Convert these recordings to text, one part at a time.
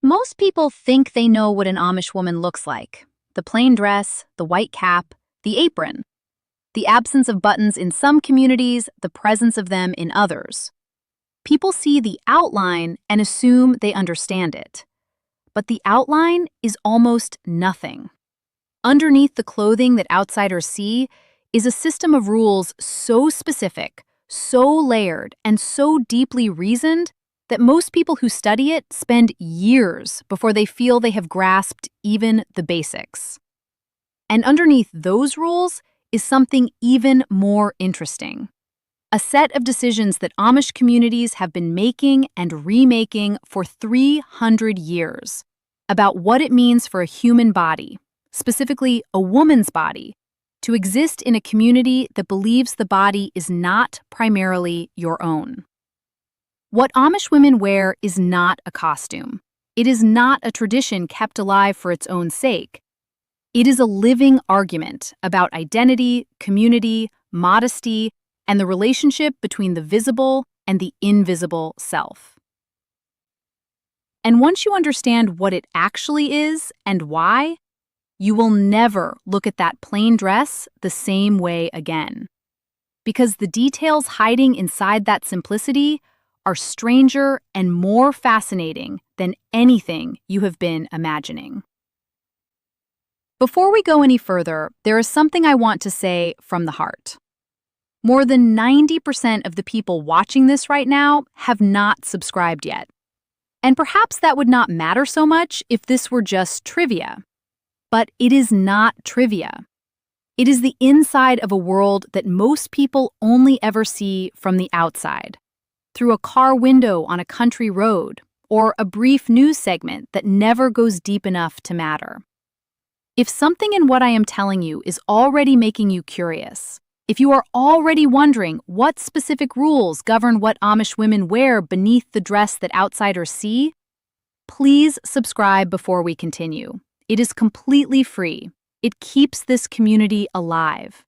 Most people think they know what an Amish woman looks like. The plain dress, the white cap, the apron. The absence of buttons in some communities, the presence of them in others. People see the outline and assume they understand it. But the outline is almost nothing. Underneath the clothing that outsiders see is a system of rules so specific, so layered, and so deeply reasoned that most people who study it spend years before they feel they have grasped even the basics. And underneath those rules is something even more interesting. A set of decisions that Amish communities have been making and remaking for 300 years about what it means for a human body, specifically a woman's body, to exist in a community that believes the body is not primarily your own. What Amish women wear is not a costume. It is not a tradition kept alive for its own sake. It is a living argument about identity, community, modesty, and the relationship between the visible and the invisible self. And once you understand what it actually is and why, you will never look at that plain dress the same way again. Because the details hiding inside that simplicity are stranger and more fascinating than anything you have been imagining. Before we go any further, there is something I want to say from the heart. More than 90% of the people watching this right now have not subscribed yet. And perhaps that would not matter so much if this were just trivia. But it is not trivia. It is the inside of a world that most people only ever see from the outside, through a car window on a country road, or a brief news segment that never goes deep enough to matter. If something in what I am telling you is already making you curious, if you are already wondering what specific rules govern what Amish women wear beneath the dress that outsiders see, please subscribe before we continue. It is completely free. It keeps this community alive.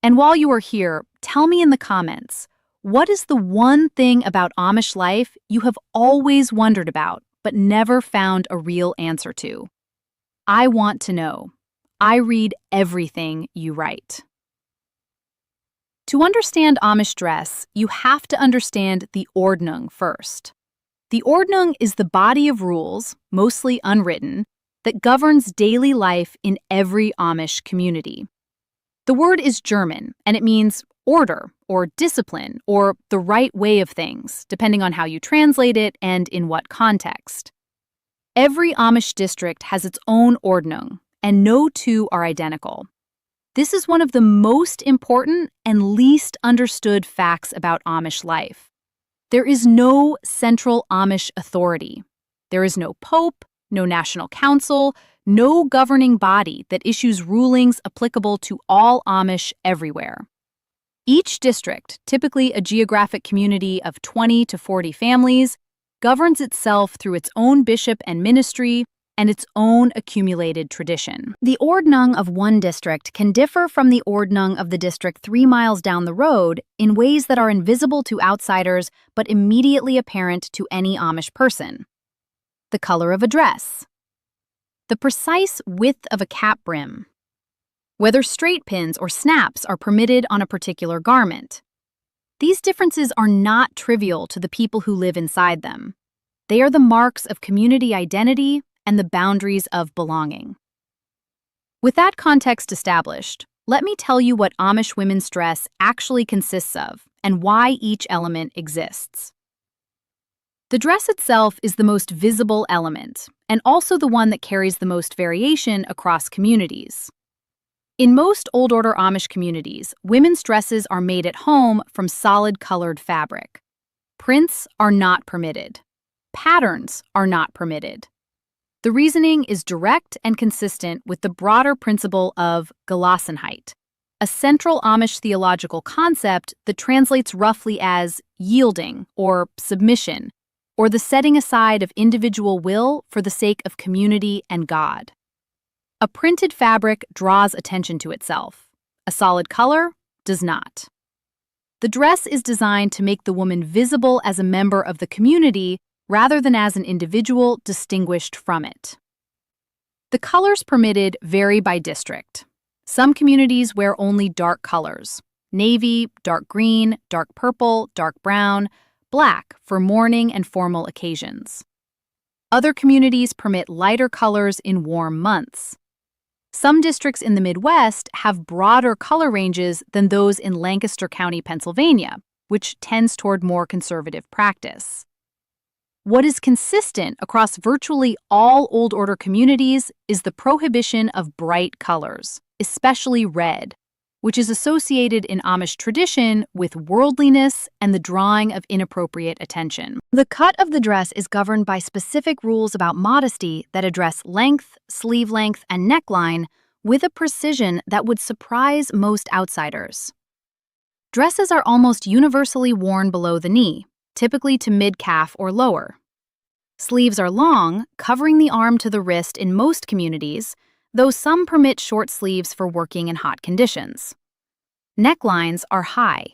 And while you are here, tell me in the comments, what is the one thing about Amish life you have always wondered about but never found a real answer to? I want to know. I read everything you write. To understand Amish dress, you have to understand the Ordnung first. The Ordnung is the body of rules, mostly unwritten, that governs daily life in every Amish community. The word is German, and it means order, or discipline, or the right way of things, depending on how you translate it and in what context. Every Amish district has its own Ordnung, and no two are identical. This is one of the most important and least understood facts about Amish life. There is no central Amish authority. There is no pope, no national council, no governing body that issues rulings applicable to all Amish everywhere. Each district, typically a geographic community of 20 to 40 families, governs itself through its own bishop and ministry and its own accumulated tradition. The Ordnung of one district can differ from the Ordnung of the district 3 miles down the road in ways that are invisible to outsiders but immediately apparent to any Amish person. The color of a dress. The precise width of a cap brim. Whether straight pins or snaps are permitted on a particular garment. These differences are not trivial to the people who live inside them. They are the marks of community identity and the boundaries of belonging. With that context established, let me tell you what Amish women's dress actually consists of and why each element exists. The dress itself is the most visible element, and also the one that carries the most variation across communities. In most Old Order Amish communities, women's dresses are made at home from solid-colored fabric. Prints are not permitted. Patterns are not permitted. The reasoning is direct and consistent with the broader principle of Gelassenheit, a central Amish theological concept that translates roughly as yielding or submission, or the setting aside of individual will for the sake of community and God. A printed fabric draws attention to itself. A solid color does not. The dress is designed to make the woman visible as a member of the community rather than as an individual distinguished from it. The colors permitted vary by district. Some communities wear only dark colors: navy, dark green, dark purple, dark brown, black for mourning and formal occasions. Other communities permit lighter colors in warm months. Some districts in the Midwest have broader color ranges than those in Lancaster County, Pennsylvania, which tends toward more conservative practice. What is consistent across virtually all Old Order communities is the prohibition of bright colors, especially red, which is associated in Amish tradition with worldliness and the drawing of inappropriate attention. The cut of the dress is governed by specific rules about modesty that address length, sleeve length, and neckline with a precision that would surprise most outsiders. Dresses are almost universally worn below the knee, typically to mid-calf or lower. Sleeves are long, covering the arm to the wrist in most communities, though some permit short sleeves for working in hot conditions. Necklines are high.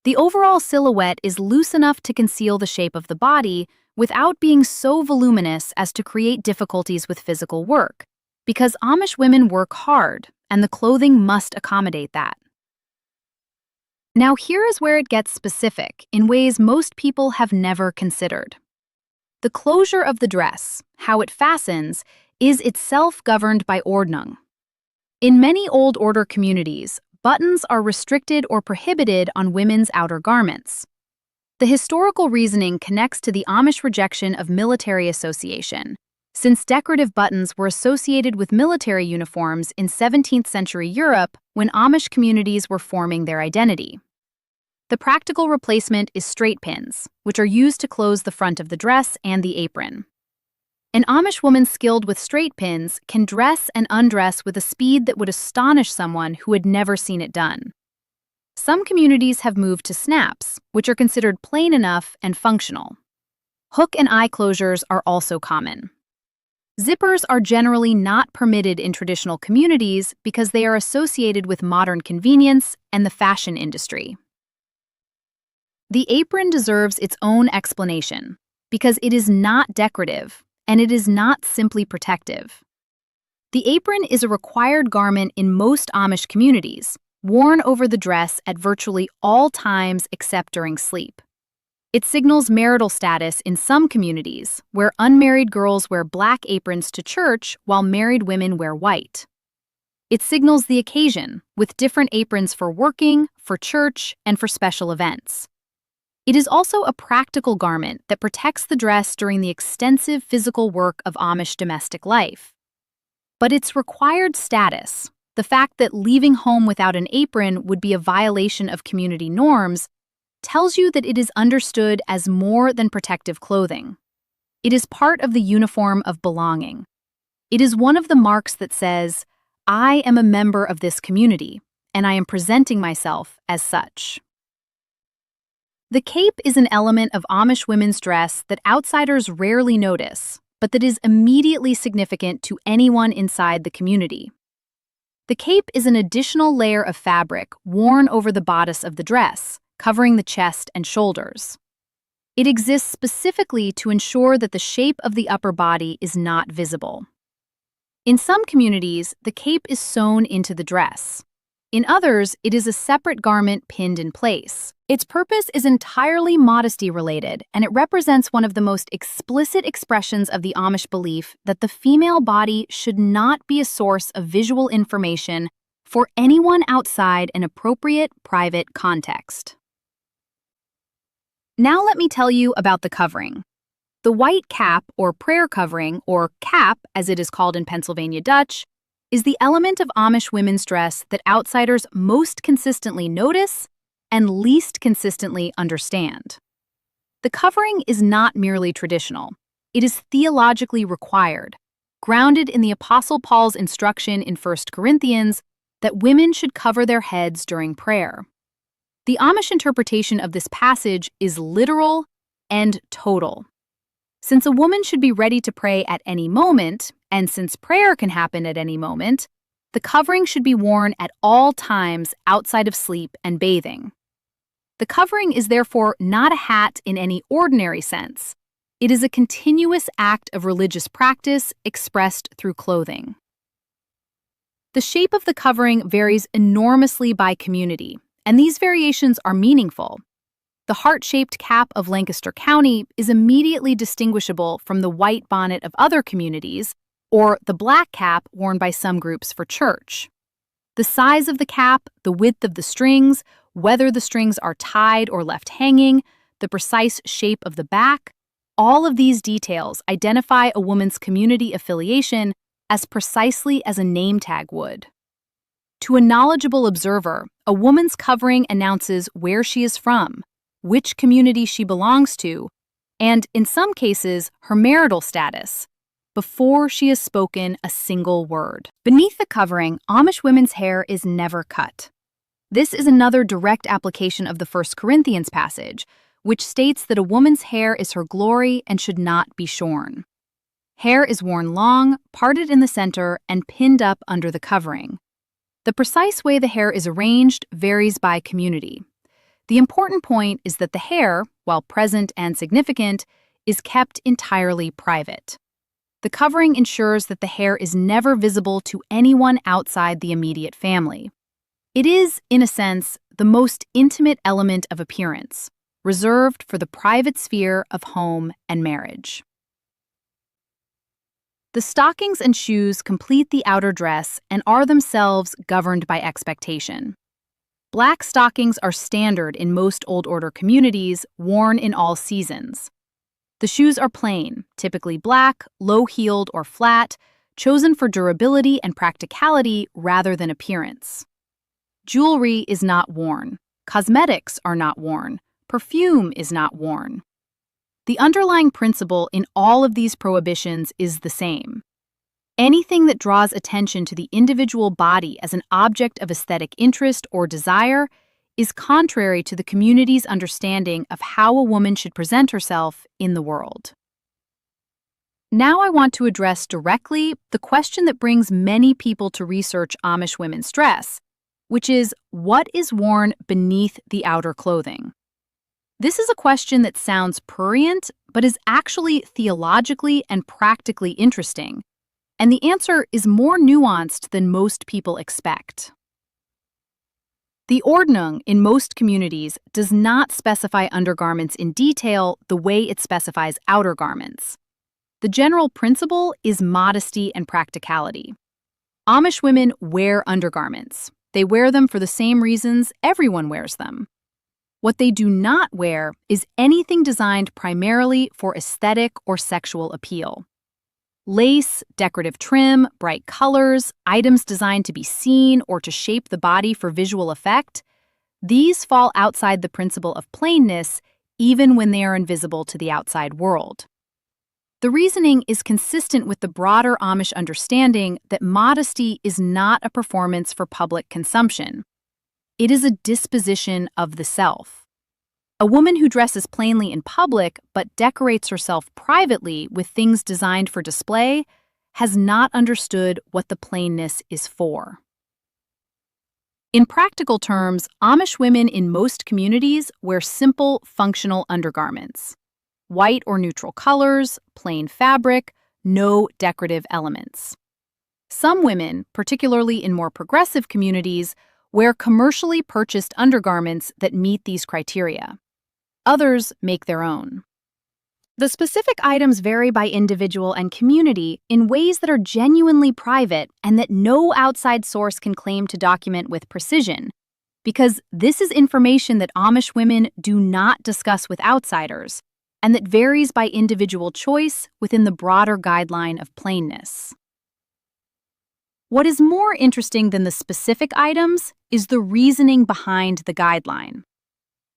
The overall silhouette is loose enough to conceal the shape of the body without being so voluminous as to create difficulties with physical work, because Amish women work hard, and the clothing must accommodate that. Now here is where it gets specific in ways most people have never considered. The closure of the dress, how it fastens, is itself governed by ordnung. In many Old Order communities, buttons are restricted or prohibited on women's outer garments. The historical reasoning connects to the Amish rejection of military association, since decorative buttons were associated with military uniforms in 17th century Europe when Amish communities were forming their identity. The practical replacement is straight pins, which are used to close the front of the dress and the apron. An Amish woman skilled with straight pins can dress and undress with a speed that would astonish someone who had never seen it done. Some communities have moved to snaps, which are considered plain enough and functional. Hook and eye closures are also common. Zippers are generally not permitted in traditional communities because they are associated with modern convenience and the fashion industry. The apron deserves its own explanation because it is not decorative and it is not simply protective. The apron is a required garment in most Amish communities, worn over the dress at virtually all times except during sleep. It signals marital status in some communities, where unmarried girls wear black aprons to church while married women wear white. It signals the occasion, with different aprons for working, for church, and for special events. It is also a practical garment that protects the dress during the extensive physical work of Amish domestic life. But its required status, the fact that leaving home without an apron would be a violation of community norms, tells you that it is understood as more than protective clothing. It is part of the uniform of belonging. It is one of the marks that says, "I am a member of this community, and I am presenting myself as such." The cape is an element of Amish women's dress that outsiders rarely notice, but that is immediately significant to anyone inside the community. The cape is an additional layer of fabric worn over the bodice of the dress, covering the chest and shoulders. It exists specifically to ensure that the shape of the upper body is not visible. In some communities, the cape is sewn into the dress. In others, it is a separate garment pinned in place. Its purpose is entirely modesty-related, and it represents one of the most explicit expressions of the Amish belief that the female body should not be a source of visual information for anyone outside an appropriate private context. Now let me tell you about the covering. The white cap, or prayer covering, or cap as it is called in Pennsylvania Dutch, is the element of Amish women's dress that outsiders most consistently notice and least consistently understand. The covering is not merely traditional. It is theologically required, grounded in the Apostle Paul's instruction in 1 Corinthians that women should cover their heads during prayer. The Amish interpretation of this passage is literal and total. Since a woman should be ready to pray at any moment, and since prayer can happen at any moment, the covering should be worn at all times outside of sleep and bathing. The covering is therefore not a hat in any ordinary sense. It is a continuous act of religious practice expressed through clothing. The shape of the covering varies enormously by community, and these variations are meaningful. The heart-shaped cap of Lancaster County is immediately distinguishable from the white bonnet of other communities, or the black cap worn by some groups for church. The size of the cap, the width of the strings, whether the strings are tied or left hanging, the precise shape of the back, all of these details identify a woman's community affiliation as precisely as a name tag would. To a knowledgeable observer, a woman's covering announces where she is from, which community she belongs to, and, in some cases, her marital status, before she has spoken a single word. Beneath the covering, Amish women's hair is never cut. This is another direct application of the 1 Corinthians passage, which states that a woman's hair is her glory and should not be shorn. Hair is worn long, parted in the center, and pinned up under the covering. The precise way the hair is arranged varies by community. The important point is that the hair, while present and significant, is kept entirely private. The covering ensures that the hair is never visible to anyone outside the immediate family. It is, in a sense, the most intimate element of appearance, reserved for the private sphere of home and marriage. The stockings and shoes complete the outer dress and are themselves governed by expectation. Black stockings are standard in most Old Order communities, worn in all seasons. The shoes are plain, typically black, low-heeled or flat, chosen for durability and practicality rather than appearance. Jewelry is not worn. Cosmetics are not worn. Perfume is not worn. The underlying principle in all of these prohibitions is the same. Anything that draws attention to the individual body as an object of aesthetic interest or desire is contrary to the community's understanding of how a woman should present herself in the world. Now I want to address directly the question that brings many people to research Amish women's dress, which is, what is worn beneath the outer clothing? This is a question that sounds prurient, but is actually theologically and practically interesting, and the answer is more nuanced than most people expect. The Ordnung in most communities does not specify undergarments in detail the way it specifies outer garments. The general principle is modesty and practicality. Amish women wear undergarments. They wear them for the same reasons everyone wears them. What they do not wear is anything designed primarily for aesthetic or sexual appeal. Lace, decorative trim, bright colors, items designed to be seen or to shape the body for visual effect, these fall outside the principle of plainness even when they are invisible to the outside world. The reasoning is consistent with the broader Amish understanding that modesty is not a performance for public consumption. It is a disposition of the self. A woman who dresses plainly in public but decorates herself privately with things designed for display has not understood what the plainness is for. In practical terms, Amish women in most communities wear simple, functional undergarments. White or neutral colors, plain fabric, no decorative elements. Some women, particularly in more progressive communities, wear commercially purchased undergarments that meet these criteria. Others make their own. The specific items vary by individual and community in ways that are genuinely private and that no outside source can claim to document with precision, because this is information that Amish women do not discuss with outsiders, and that varies by individual choice within the broader guideline of plainness. What is more interesting than the specific items is the reasoning behind the guideline.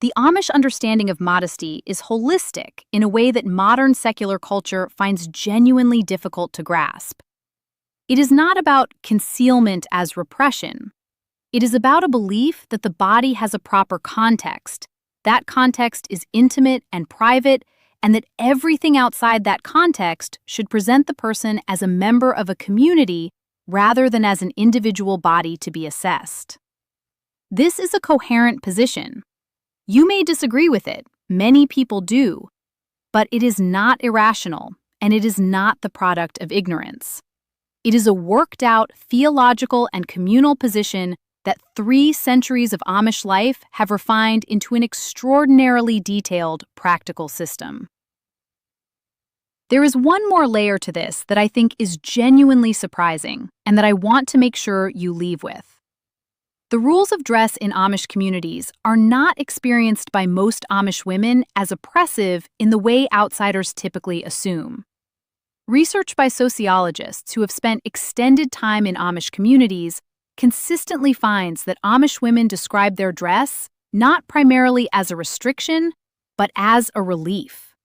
The Amish understanding of modesty is holistic in a way that modern secular culture finds genuinely difficult to grasp. It is not about concealment as repression. It is about a belief that the body has a proper context. That context is intimate and private, and that everything outside that context should present the person as a member of a community rather than as an individual body to be assessed. This is a coherent position. You may disagree with it, many people do, But it is not irrational, and it is not the product of ignorance. It is a worked-out theological and communal position that 3 centuries of Amish life have refined into an extraordinarily detailed, practical system. There is one more layer to this that I think is genuinely surprising and that I want to make sure you leave with. The rules of dress in Amish communities are not experienced by most Amish women as oppressive in the way outsiders typically assume. Research by sociologists who have spent extended time in Amish communities consistently finds that Amish women describe their dress not primarily as a restriction, but as a relief.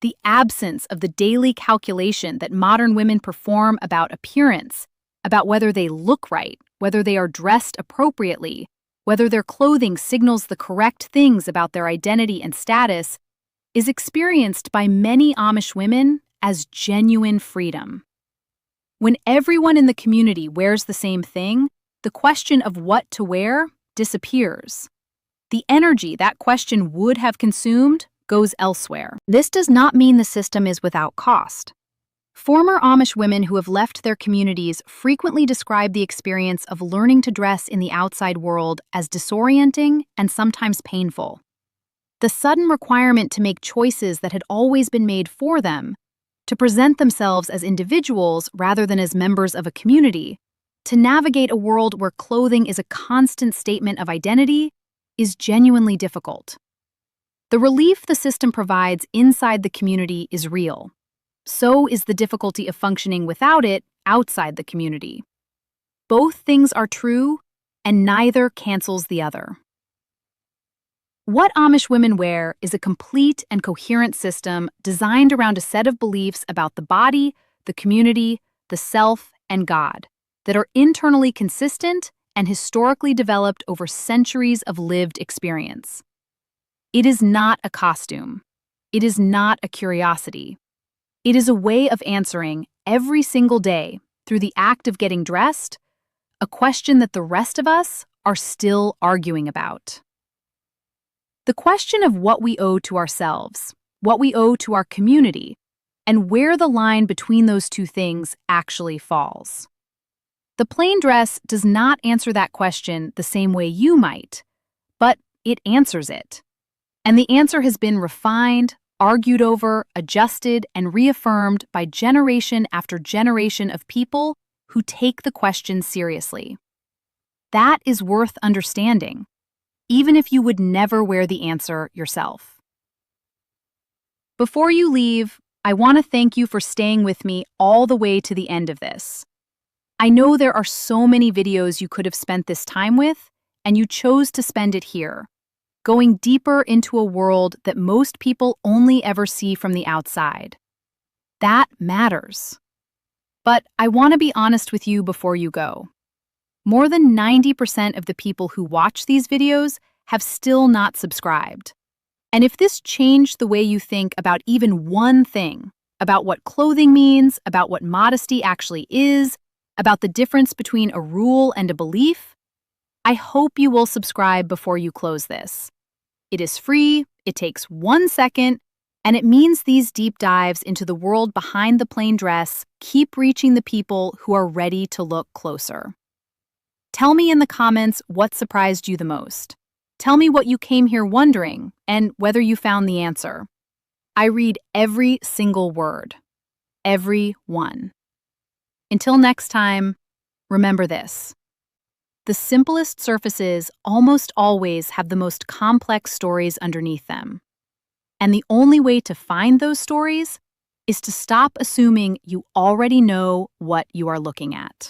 The absence of the daily calculation that modern women perform about appearance, about whether they look right, whether they are dressed appropriately, whether their clothing signals the correct things about their identity and status, is experienced by many Amish women as genuine freedom. When everyone in the community wears the same thing, the question of what to wear disappears. The energy that question would have consumed goes elsewhere. This does not mean the system is without cost. Former Amish women who have left their communities frequently describe the experience of learning to dress in the outside world as disorienting and sometimes painful. The sudden requirement to make choices that had always been made for them, to present themselves as individuals rather than as members of a community, to navigate a world where clothing is a constant statement of identity, is genuinely difficult. The relief the system provides inside the community is real. So is the difficulty of functioning without it outside the community. Both things are true, and neither cancels the other. What Amish women wear is a complete and coherent system designed around a set of beliefs about the body, the community, the self, and God that are internally consistent and historically developed over centuries of lived experience. It is not a costume. It is not a curiosity. It is a way of answering every single day through the act of getting dressed, a question that the rest of us are still arguing about. The question of what we owe to ourselves, what we owe to our community, and where the line between those two things actually falls. The plain dress does not answer that question the same way you might, but it answers it. And the answer has been refined, argued over, adjusted, and reaffirmed by generation after generation of people who take the question seriously. That is worth understanding, even if you would never wear the answer yourself. Before you leave, I want to thank you for staying with me all the way to the end of this. I know there are so many videos you could have spent this time with, and you chose to spend it here, going deeper into a world that most people only ever see from the outside. That matters. But I want to be honest with you before you go. More than 90% of the people who watch these videos have still not subscribed. And if this changed the way you think about even one thing, about what clothing means, about what modesty actually is, about the difference between a rule and a belief, I hope you will subscribe before you close this. It is free, it takes 1 second, and it means these deep dives into the world behind the plain dress keep reaching the people who are ready to look closer. Tell me in the comments what surprised you the most. Tell me what you came here wondering and whether you found the answer. I read every single word. Every one. Until next time, remember this. The simplest surfaces almost always have the most complex stories underneath them. And the only way to find those stories is to stop assuming you already know what you are looking at.